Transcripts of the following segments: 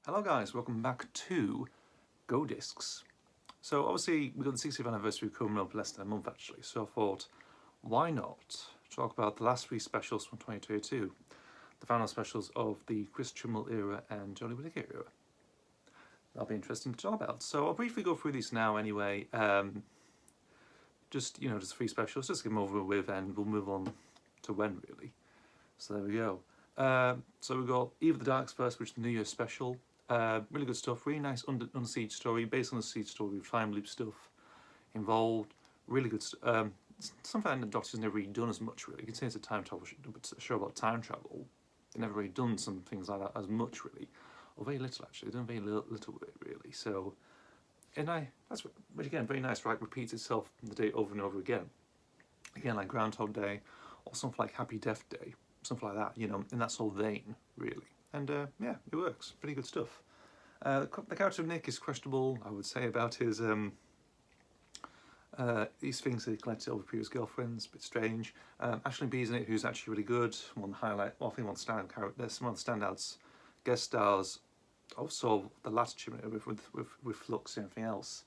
Hello guys, welcome back to Go Discs. So obviously we've got the 60th anniversary coming up less than a month actually, so I thought why not talk about the last three specials from 2022, the final specials of the Chris Trimble era and Johnny Whittaker era. That'll be interesting to talk about. So I'll briefly go through these now anyway, just three specials, just get them over with and we'll move on to when really. So there we go. So we've got Eve of the Daleks first, which is the New Year special. Really good stuff, really nice under Siege story, based on the Siege story with time loop stuff involved. Really good stuff. Something the Doctor's never really done as much really. You can say it's a time travel show about time travel. They've never really done some things like that as much really. Or very little actually, they've done very little with it really. So, which again, very nice, right? Repeats itself the day over and over again. Again, like Groundhog Day, or something like Happy Death Day, something like that, in that sort of vein, really. And yeah, it works. Pretty good stuff. The character of Nick is questionable, I would say, about his these things that he collected over previous girlfriends. A bit strange. Ashley B's in it, who's actually really good. One highlight, well, I think one standout character. There's one of the standouts. Guest stars. Also, the last achievement with Flux and everything else.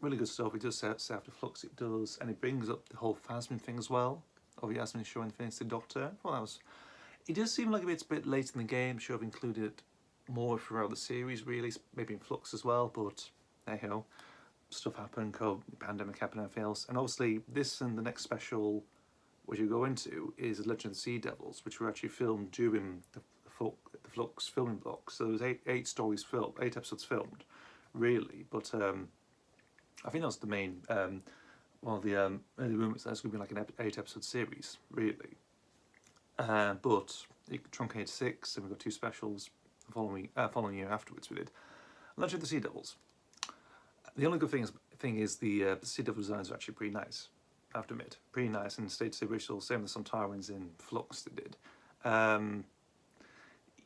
Really good stuff. He does say after Flux, it does, and it brings up the whole Phasmin thing as well. Of Yasmin showing things to the Doctor. Well, that was. It does seem like it's a bit late in the game. Should have included more throughout the series, really, maybe in Flux as well. But hey ho, stuff happened, COVID, pandemic happened, and everything else. And obviously, this and the next special, which you go into, is Legend of the Sea Devils, which were actually filmed during the Flux filming block. So there was eight episodes filmed, really. But I think that was the main one of the early rumours that it's going to be like an 8-episode series, really. But it truncated 6, and we've got 2 specials the following year afterwards. We did Legend of the Sea Devils. The only good thing is the Sea Devil designs are actually pretty nice. I have to admit, pretty nice, and stayed to the original. Same as some Tyrants in Flux they did.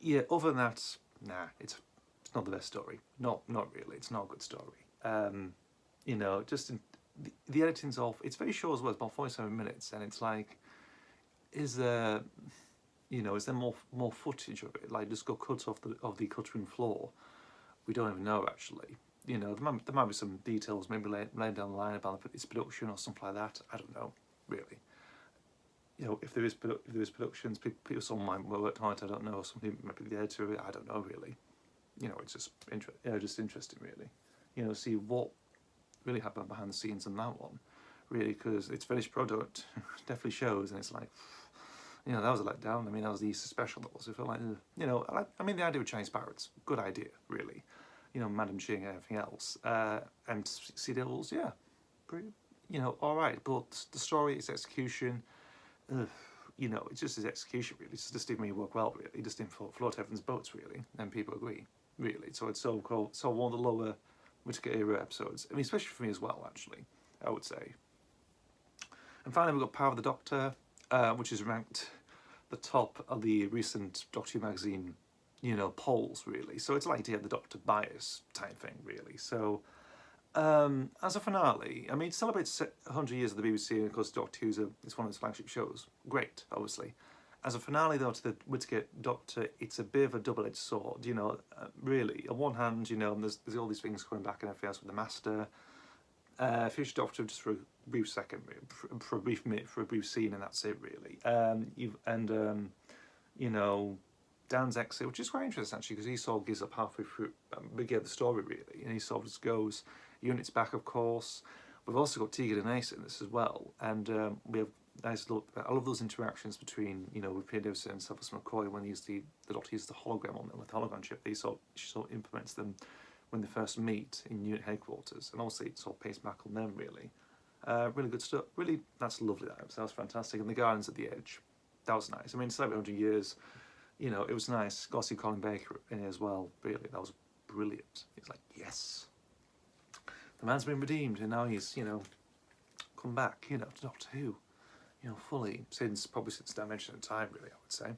Yeah, other than that, nah, it's not the best story. Not really. It's not a good story. Just the editing's off. It's very short as well. It's about 47 minutes, and it's like, is there more footage of it? Like, just go cut off the cut room floor. We don't even know actually. There might be some details maybe laying down the line about its production or something like that. I don't know really. If there is productions, someone might work on it. I don't know. Somebody might be the editor of it. I don't know really. It's just just interesting really. See what really happened behind the scenes on that one, really, because its finished product definitely shows, and it's like, that was a letdown. I mean, that was the Easter special. That was. It felt like, the idea with Chinese pirates, good idea, really. Madam Ching and everything else, and Sea Devils, yeah, pretty, all right. But the story, its execution, it's just his execution really. It just didn't really work well, really. It just didn't float everyone's boats, really, and people agree, really. So it's so one of the lower Whittaker era episodes. I mean, especially for me as well, actually, I would say. And finally, we've got Power of the Doctor, which is ranked the top of the recent Doctor Who magazine, polls, really. So it's like to have the Doctor bias type thing, really. So as a finale, I mean, it celebrates 100 years of the BBC, and of course Doctor Who's it's one of its flagship shows. Great, obviously. As a finale, though, to the Whittaker Doctor, it's a bit of a double-edged sword, really. On one hand, there's all these things coming back and everything else with the Master. Future Doctor, just for a brief second, for a brief minute, for a brief scene, and that's it, really. Dan's exit, which is quite interesting, actually, because he sort of gives up halfway through the story, really, and he sort of just goes, units back, of course. We've also got Tegan and Ace in this as well, and we have nice little. I love those interactions between with Peter Davison and Sylvester McCoy when the Doctor uses the hologram on them with the hologram chip. She sort of implements them when they first meet in unit headquarters, and obviously it sort of pays back on them really. Really good stuff. Really, that's lovely. That was fantastic. And the Gardens at the Edge, that was nice. I mean, it's like 100 years. It was nice. Got to see Colin Baker in it as well. Really, that was brilliant. It's like, yes, the man's been redeemed, and now he's come back. To Doctor Who. Fully since Dimension of Time, really, I would say.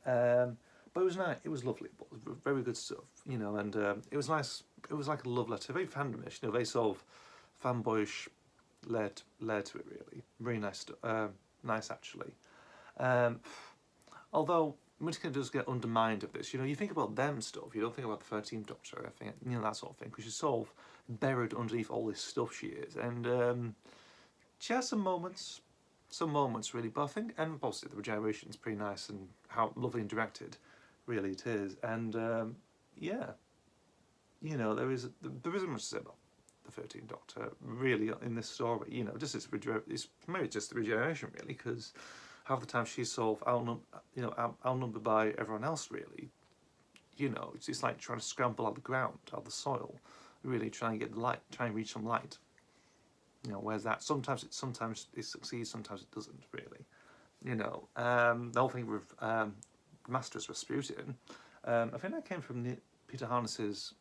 But it was nice. It was lovely. But it was very good stuff. And it was nice. It was like a love letter, very fandomish. Very sort of fanboyish led to it, really. Very nice. Nice actually. Although Whittaker does get undermined of this. You know, you think about them stuff, you don't think about the 13th Doctor, I think, you know, that sort of thing, because she's sort of buried underneath all this stuff she is. And she has some moments really, but I think, and obviously the regeneration is pretty nice and how lovely and directed, really it is. And yeah, you know, there isn't much to say about the 13th Doctor really in this story. You know, just it's maybe just the regeneration really, because half the time she's sort of outnumbered by everyone else really. You know, it's like trying to scramble out the ground, out the soil, really trying to get light, trying to reach some light. You know, whereas that sometimes it succeeds, sometimes it doesn't really. You know, the whole thing with Masters Rasputin, I think that came from Peter Harness's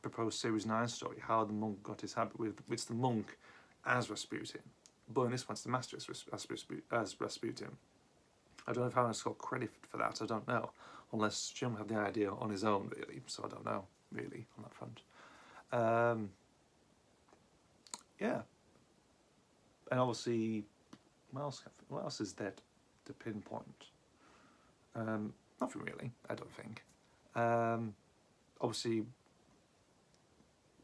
proposed Series 9 story, how the monk got his habit with, it's the monk as Rasputin, but in this one it's the Master as Rasputin. I don't know if Harness got credit for that, I don't know, unless Jim had the idea on his own really, so I don't know really on that front. Yeah, and obviously what else is there to pinpoint? Nothing really, I don't think. Obviously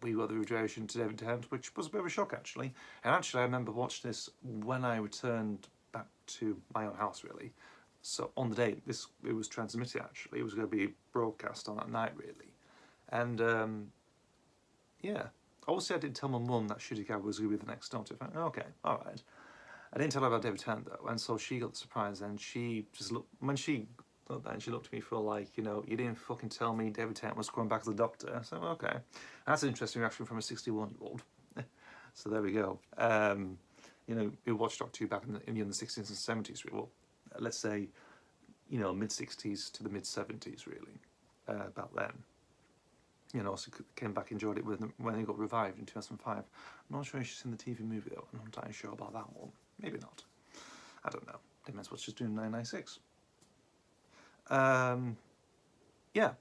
we got the regeneration to David Tennant, which was a bit of a shock actually. And actually I remember watching this when I returned back to my own house really. So on the day it was transmitted actually, it was going to be broadcast on that night really. And yeah, obviously I didn't tell my mum that Shitty Cab was going to be the next Doctor. I thought, okay, alright. I didn't tell her about David Tennant though, and so she got the surprise and she just looked, when she got that, and she looked at me for like, you know, you didn't fucking tell me David Tennant was coming back as the Doctor. So okay, that's an interesting reaction from a 61-year-old. So there we go. You know, we watched Doctor Who back in the 60s and 70s. Well, let's say, you know, mid-60s to the mid-70s really, about then. You know, so came back, enjoyed it when it got revived in 2005. I'm not sure if she's seen the TV movie though, I'm not entirely sure about that one. Maybe not. I don't know. Depends what she's doing in 996. Yeah,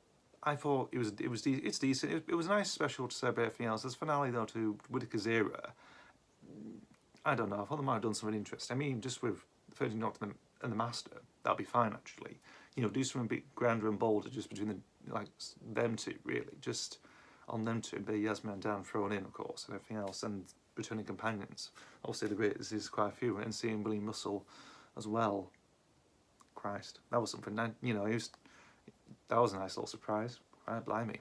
I thought it's decent. It was a nice special to celebrate everything else. As finale though to Whittaker's era, I don't know. I thought they might have done something interesting. I mean, just with the 13th Doctor and the Master, that'd be fine actually. You know, do something a bit grander and bolder just between them two really, just on them two, but Yasmin and Dan thrown in of course and everything else, and returning companions. Obviously the greatest is quite a few, and seeing William Russell as well. Christ, that was something. You know, that was a nice little surprise. Blimey.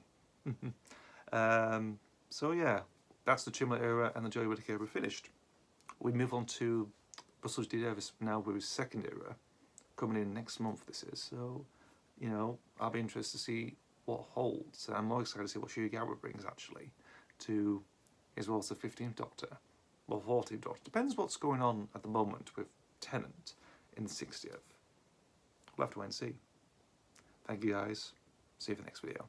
So yeah, that's the Chibnall era and the Joey Whittaker era finished. We move on to Russell D Davies now with his second era, coming in next month. This is so. You know, I'll be interested to see what holds. And I'm more excited to see what Shuigawa brings actually to, as well as the 15th Doctor, or 14th Doctor. Depends what's going on at the moment with Tennant in the 60th. We'll have to wait and see. Thank you guys. See you for the next video.